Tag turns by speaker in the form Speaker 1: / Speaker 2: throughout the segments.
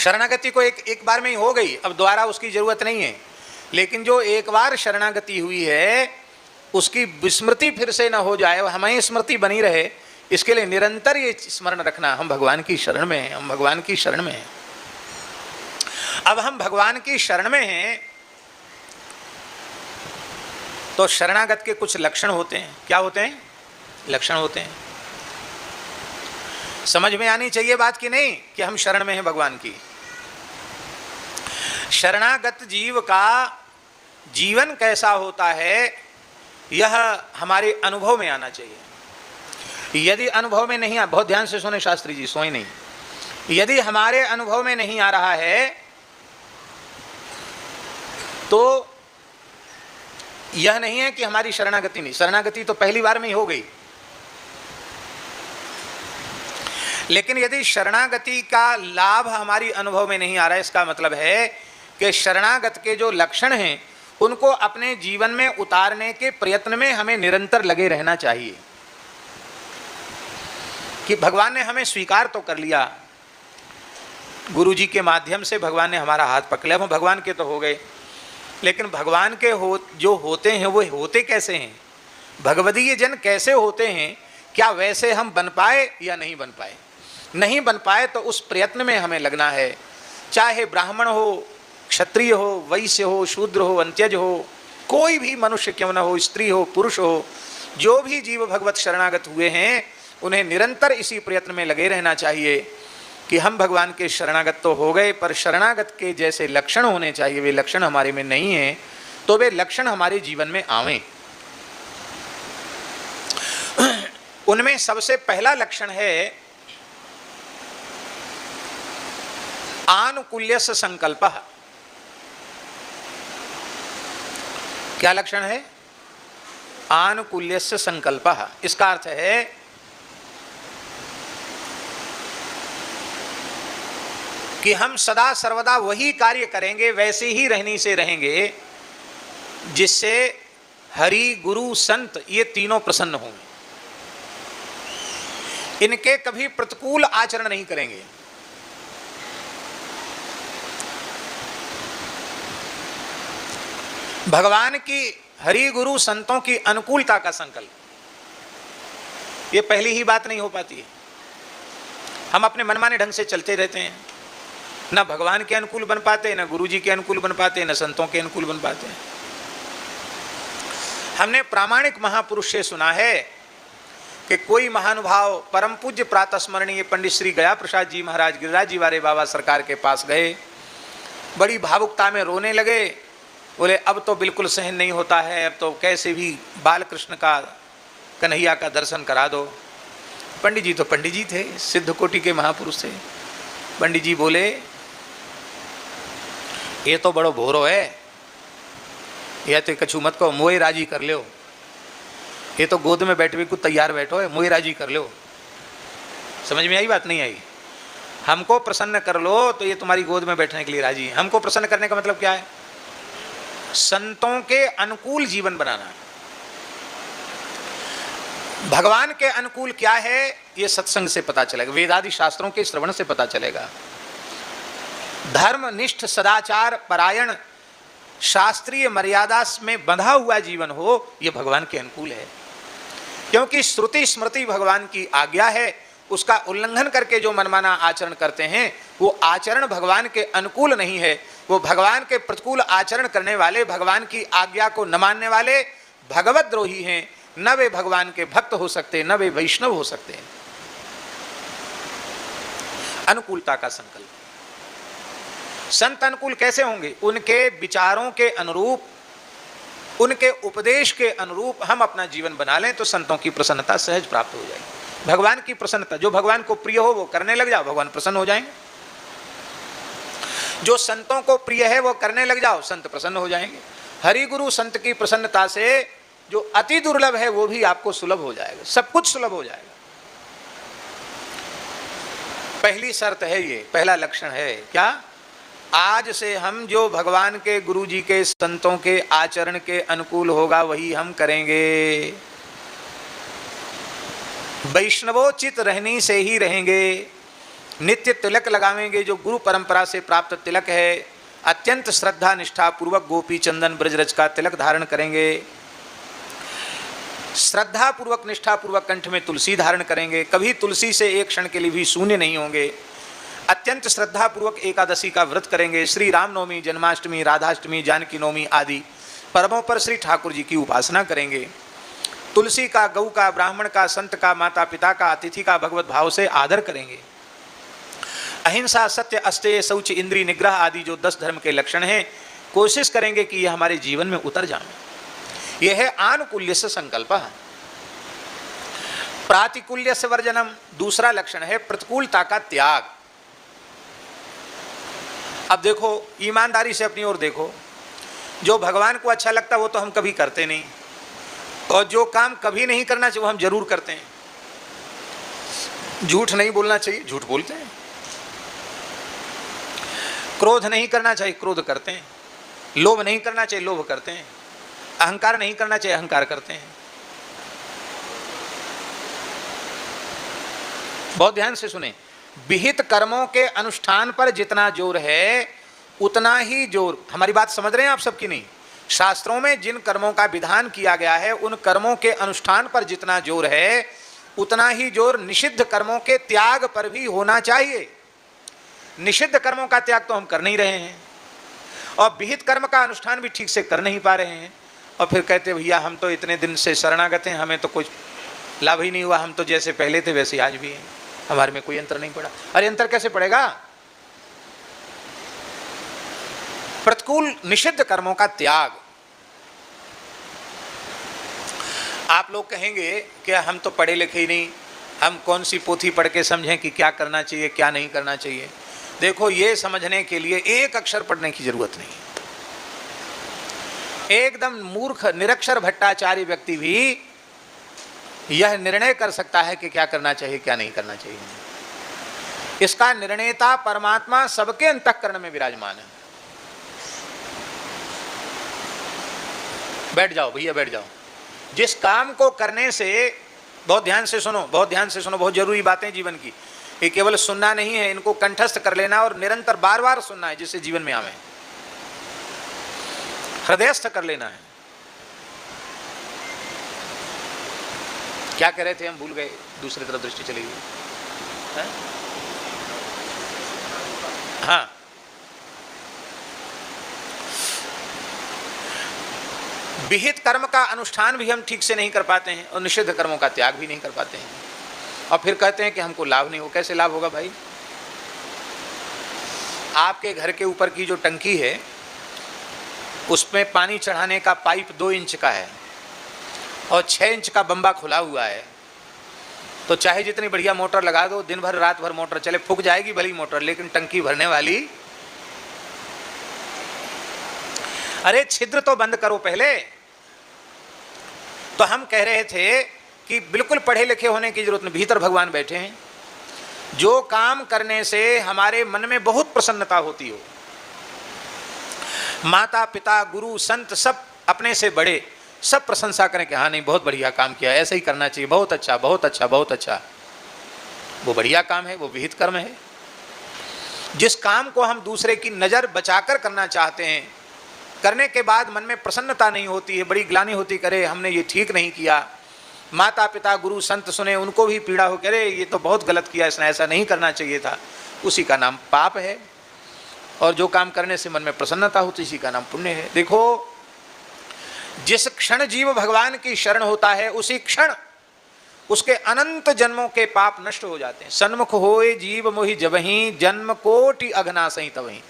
Speaker 1: शरणागति को एक बार में ही हो गई, अब दोबारा उसकी जरूरत नहीं है। लेकिन जो एक बार शरणागति हुई है उसकी विस्मृति फिर से न हो जाए, हमें स्मृति बनी रहे, इसके लिए निरंतर ये स्मरण रखना, हम भगवान की शरण में हैं, हम भगवान की शरण में हैं। अब हम भगवान की शरण में हैं तो शरणागत के कुछ लक्षण होते हैं। क्या होते हैं? लक्षण होते हैं। समझ में आनी चाहिए बात कि नहीं, कि हम शरण में हैं भगवान की। शरणागत जीव का जीवन कैसा होता है यह हमारे अनुभव में आना चाहिए। यदि अनुभव में नहीं आ, बहुत ध्यान से सुने शास्त्री जी, सोए नहीं, यदि हमारे अनुभव में नहीं आ रहा है तो यह नहीं है कि हमारी शरणागति नहीं, शरणागति तो पहली बार में ही हो गई। लेकिन यदि शरणागति का लाभ हमारी अनुभव में नहीं आ रहा है, इसका मतलब है कि शरणागत के जो लक्षण हैं उनको अपने जीवन में उतारने के प्रयत्न में हमें निरंतर लगे रहना चाहिए। कि भगवान ने हमें स्वीकार तो कर लिया, गुरु जी के माध्यम से भगवान ने हमारा हाथ पकड़ लिया, हम भगवान के तो हो गए, लेकिन भगवान के जो होते हैं वो होते कैसे हैं, भगवदीय जन कैसे होते हैं, क्या वैसे हम बन पाए या नहीं बन पाए? नहीं बन पाए तो उस प्रयत्न में हमें लगना है। चाहे ब्राह्मण हो, क्षत्रिय हो, वैश्य हो, शूद्र हो, अंत्यज हो, कोई भी मनुष्य क्यों न हो, स्त्री हो, पुरुष हो, जो भी जीव भगवत शरणागत हुए हैं उन्हें निरंतर इसी प्रयत्न में लगे रहना चाहिए कि हम भगवान के शरणागत तो हो गए, पर शरणागत के जैसे लक्षण होने चाहिए वे लक्षण हमारे में नहीं है, तो वे लक्षण हमारे जीवन में आवें। उनमें सबसे पहला लक्षण है आनुकूल्यस्य संकल्पः। क्या लक्षण है? आनुकूल्यस्य संकल्पः। इसका अर्थ है कि हम सदा सर्वदा वही कार्य करेंगे, वैसे ही रहने से रहेंगे जिससे हरि, गुरु, संत ये तीनों प्रसन्न होंगे। इनके कभी प्रतिकूल आचरण नहीं करेंगे। भगवान की, हरि, गुरु, संतों की अनुकूलता का संकल्प, ये पहली ही बात नहीं हो पाती है। हम अपने मनमाने ढंग से चलते रहते हैं, न भगवान के अनुकूल बन पाते, न गुरु जी के अनुकूल बन पाते, न संतों के अनुकूल बन पाते। हमने प्रामाणिक महापुरुष से सुना है कि कोई महानुभाव परम पूज्य प्रातः स्मरणीय पंडित श्री गया प्रसाद जी महाराज गिरिराज जी वाले बाबा सरकार के पास गए, बड़ी भावुकता में रोने लगे। बोले अब तो बिल्कुल सहन नहीं होता है, अब तो कैसे भी बाल कृष्ण का, कन्हैया का दर्शन करा दो। पंडित जी तो पंडित जी थे, सिद्ध कोटि के महापुरुष थे। पंडित जी बोले ये तो बड़ो भोरो है, यह तो कछु मत को, मोए राजी कर लो, ये तो गोद में बैठे हुए को तैयार बैठो है, मोए राजी कर लो। समझ में आई बात? नहीं आई। हमको प्रसन्न कर लो तो ये तुम्हारी गोद में बैठने के लिए राजी है। हमको प्रसन्न करने का मतलब क्या है? संतों के अनुकूल जीवन बनाना। भगवान के अनुकूल क्या है ये सत्संग से पता चलेगा, वेदादि शास्त्रों के श्रवण से पता चलेगा। धर्मनिष्ठ, सदाचार परायण, शास्त्रीय मर्यादा में बंधा हुआ जीवन हो, ये भगवान के अनुकूल है। क्योंकि श्रुति स्मृति भगवान की आज्ञा है, उसका उल्लंघन करके जो मनमाना आचरण करते हैं वो आचरण भगवान के अनुकूल नहीं है। वो भगवान के प्रतिकूल आचरण करने वाले, भगवान की आज्ञा को न मानने वाले भगवत द्रोही हैं। न वे भगवान के भक्त हो सकते, न वे वैष्णव हो सकते हैं। अनुकूलता का संकल्प। संत अनुकूल कैसे होंगे? उनके विचारों के अनुरूप, उनके उपदेश के अनुरूप हम अपना जीवन बना लें तो संतों की प्रसन्नता सहज प्राप्त हो जाएगी। भगवान की प्रसन्नता, जो भगवान को प्रिय हो वो करने लग जाओ, भगवान प्रसन्न हो जाएंगे। जो संतों को प्रिय है वो करने लग जाओ, संत प्रसन्न हो जाएंगे। हरि गुरु संत की प्रसन्नता से जो अति दुर्लभ है वो भी आपको सुलभ हो जाएगा, सब कुछ सुलभ हो जाएगा। पहली शर्त है ये, पहला लक्षण है क्या? आज से हम जो भगवान के, गुरु जी के, संतों के आचरण के अनुकूल होगा वही हम करेंगे। वैष्णवोचित रहनी से ही रहेंगे। नित्य तिलक लगावेंगे, जो गुरु परंपरा से प्राप्त तिलक है। अत्यंत श्रद्धा निष्ठा पूर्वक गोपी चंदन ब्रजरज का तिलक धारण करेंगे। श्रद्धा पूर्वक निष्ठा पूर्वक कंठ में तुलसी धारण करेंगे। कभी तुलसी से एक क्षण के लिए भी शून्य नहीं होंगे। अत्यंत श्रद्धा पूर्वक एकादशी का व्रत करेंगे। श्री रामनवमी, जन्माष्टमी, राधाष्टमी, जानकी नवमी आदि पर्वों पर श्री ठाकुर जी की उपासना करेंगे। तुलसी का, गौ का, ब्राह्मण का, संत का, माता पिता का, अतिथि का भगवत भाव से आदर करेंगे। अहिंसा, सत्य, अस्तेय, शौच, इंद्रिय निग्रह आदि जो 10 धर्म के लक्षण हैं, कोशिश करेंगे कि यह हमारे जीवन में उतर जाए। यह है आनुकूल्य से संकल्प। प्रातिकूल्य से वर्जनम, दूसरा लक्षण है प्रतिकूलता का त्याग। अब देखो, ईमानदारी से अपनी ओर देखो, जो भगवान को अच्छा लगता है वो तो हम कभी करते नहीं, और जो काम कभी नहीं करना चाहिए वो हम जरूर करते हैं। झूठ नहीं बोलना चाहिए, झूठ बोलते हैं। क्रोध नहीं करना चाहिए, क्रोध करते हैं। लोभ नहीं करना चाहिए, लोभ करते हैं। अहंकार नहीं करना चाहिए, अहंकार करते हैं। बहुत ध्यान से सुने, विहित कर्मों के अनुष्ठान पर जितना जोर है उतना ही जोर, हमारी बात समझ रहे हैं आप सबकी नहीं, शास्त्रों में जिन कर्मों का विधान किया गया है उन कर्मों के अनुष्ठान पर जितना जोर है उतना ही जोर निषिद्ध कर्मों के त्याग पर भी होना चाहिए। निषिद्ध कर्मों का त्याग तो हम कर नहीं रहे हैं, और विहित कर्म का अनुष्ठान भी ठीक से कर नहीं पा रहे हैं, और फिर कहते भैया हम तो इतने दिन से शरणागत हैं, हमें तो कुछ लाभ ही नहीं हुआ, हम तो जैसे पहले थे वैसे आज भी हैं, हमारे में कोई अंतर नहीं पड़ा। अरे अंतर कैसे पड़ेगा? प्रतिकूल निषिद्ध कर्मों का त्याग। आप लोग कहेंगे कि हम तो पढ़े लिखे ही नहीं, हम कौन सी पोथी पढ़ के समझें कि क्या करना चाहिए क्या नहीं करना चाहिए। देखो, ये समझने के लिए एक अक्षर पढ़ने की जरूरत नहीं। एकदम मूर्ख निरक्षर भट्टाचार्य व्यक्ति भी यह निर्णय कर सकता है कि क्या करना चाहिए क्या नहीं करना चाहिए। इसका निर्णेता परमात्मा सबके अंतःकरण में विराजमान है। बैठ जाओ भैया, बैठ जाओ। जिस काम को करने से, बहुत ध्यान से सुनो, बहुत ध्यान से सुनो, बहुत जरूरी बातें जीवन की। ये केवल सुनना नहीं है, इनको कंठस्थ कर लेना और निरंतर बार बार सुनना है, जिससे जीवन में आवे, हृदयस्थ कर लेना है। क्या कह रहे थे हम, भूल गए, दूसरी तरफ दृष्टि चली गई। हाँ, विहित कर्म का अनुष्ठान भी हम ठीक से नहीं कर पाते हैं और निषिद्ध कर्मों का त्याग भी नहीं कर पाते हैं, और फिर कहते हैं कि हमको लाभ नहीं हो। कैसे लाभ होगा भाई? आपके घर के ऊपर की जो टंकी है उसमें पानी चढ़ाने का पाइप 2 इंच का है और 6 इंच का बम्बा खुला हुआ है, तो चाहे जितनी बढ़िया मोटर लगा दो, दिन भर रात भर मोटर चले, फूक जाएगी भली मोटर, लेकिन टंकी भरने वाली। अरे छिद्र तो बंद करो पहले। तो हम कह रहे थे कि बिल्कुल पढ़े लिखे होने की जरूरत नहीं, भीतर भगवान बैठे हैं। जो काम करने से हमारे मन में बहुत प्रसन्नता होती हो, माता पिता गुरु संत सब अपने से बड़े सब प्रशंसा करें कि हाँ नहीं बहुत बढ़िया काम किया, ऐसा ही करना चाहिए, बहुत अच्छा बहुत अच्छा बहुत अच्छा, वो बढ़िया काम है, वो विहित कर्म है। जिस काम को हम दूसरे की नज़र बचाकर करना चाहते हैं, करने के बाद मन में प्रसन्नता नहीं होती है, बड़ी ग्लानि होती, करे हमने ये ठीक नहीं किया, माता पिता गुरु संत सुने उनको भी पीड़ा हो, करे ये तो बहुत गलत किया, इसने ऐसा नहीं करना चाहिए था, उसी का नाम पाप है। और जो काम करने से मन में प्रसन्नता होती इसी का नाम पुण्य है। देखो, जिस क्षण जीव भगवान की शरण होता है उसी क्षण उसके अनंत जन्मों के पाप नष्ट हो जाते हैं। सन्मुख होए जीव मोहि जबहि, जन्म कोटि अघनासहि तबहि।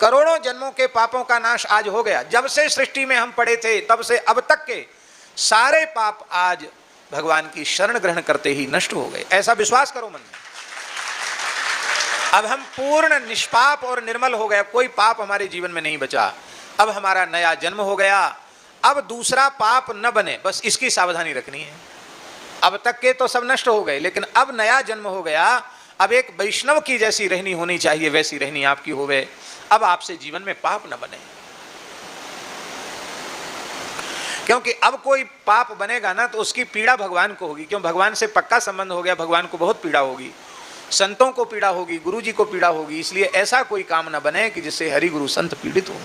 Speaker 1: करोड़ों जन्मों के पापों का नाश आज हो गया। जब से सृष्टि में हम पड़े थे तब से अब तक के सारे पाप आज भगवान की शरण ग्रहण करते ही नष्ट हो गए। ऐसा विश्वास करो मन में। अब हम पूर्ण निष्पाप और निर्मल हो गए, कोई पाप हमारे जीवन में नहीं बचा। अब हमारा नया जन्म हो गया, अब दूसरा पाप न बने, बस इसकी सावधानी रखनी है। अब तक के तो सब नष्ट हो गए, लेकिन अब नया जन्म हो गया, अब एक वैष्णव की जैसी रहनी होनी चाहिए, वैसी रहनी आपकी होवे। अब आपसे जीवन में पाप न बने, क्योंकि अब कोई पाप बनेगा ना तो उसकी पीड़ा भगवान को होगी। क्यों? भगवान से पक्का संबंध हो गया, भगवान को बहुत पीड़ा होगी। संतों को पीड़ा होगी, गुरु जी को पीड़ा होगी, इसलिए ऐसा कोई काम न बने कि जिससे हरि गुरु संत पीड़ित हो।